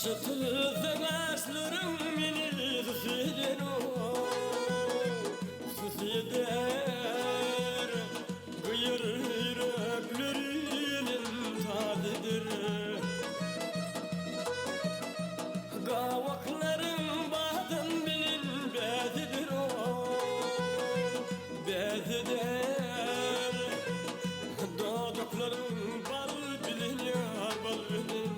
Çıtıldı gözlerim beni süsüden süsüder Gıyır yüreklerinin tadıdır Gavakların badın bilin bezidir bezidir Dodukların bal bilin yar bal bilin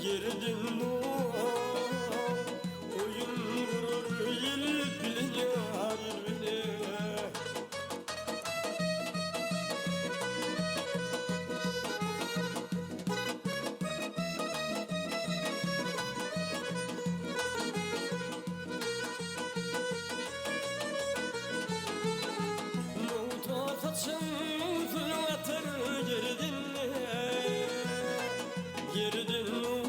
Yerdin nu oyun vurur yel bilince hayır bile Nuta saçın zulmatır yerdin Yerdin nu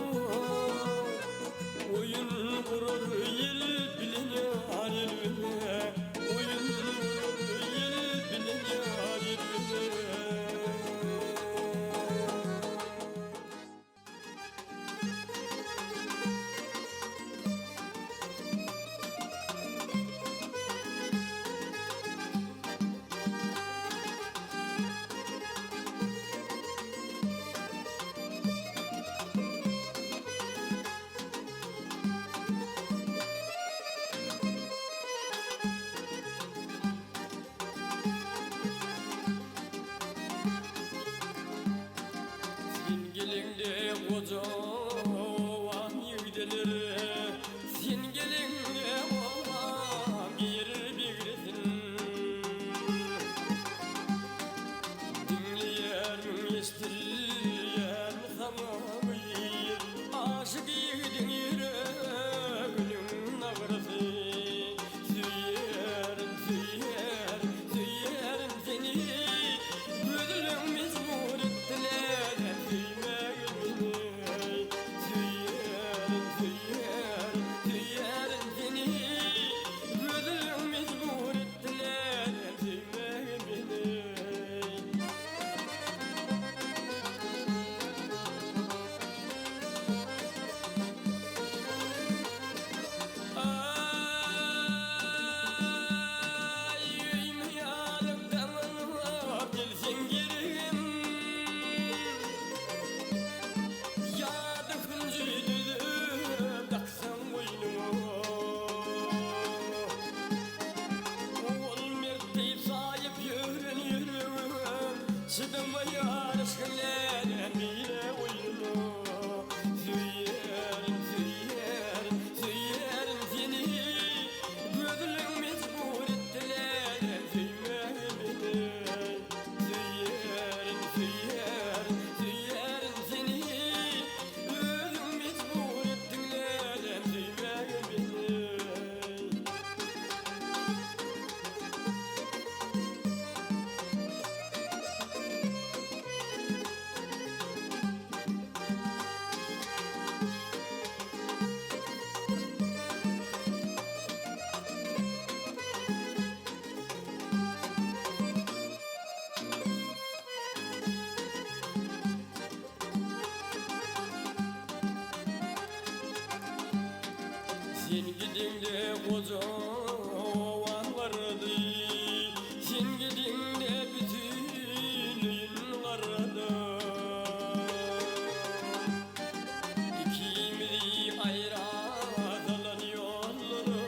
oyun vurur yel bilince hayır bile oyun vurur yel bilince hayır bile Gelinde kocaman yigdeler Sen gelinde oğlan bir bilirsin Dinleyen estiyen tamamı Aşık yiğidin yüreğinin ağrısı Süyerim, süyerim, süyerim seni Gözlerim mecbur ettiler Çıdımı yarışkılen bile oyunu Süyerim, süyerim, süyerim seni Gözlerim mecbur ettiler süymeye beni Süyerim, süyerim, süyerim seni Gözlerim mecbur ettiler süymeye beni Sen gidince kocaman vardı Sen gidince bütünün vardı İkimizi ayıran yolları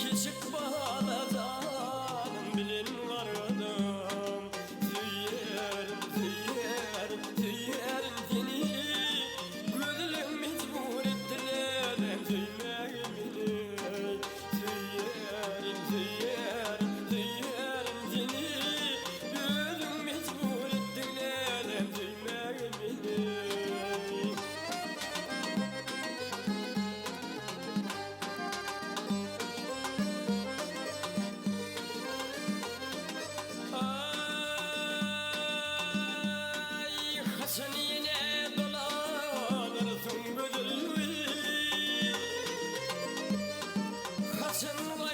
Kesik bağladan bilin vardı Süyerim, süyerim, süyerim seni Gözlerim mecbur ettiler süymeye Süyerim, süyerim, süyerim seni Gözüm mecbur ettiler süymeye beni Yaşın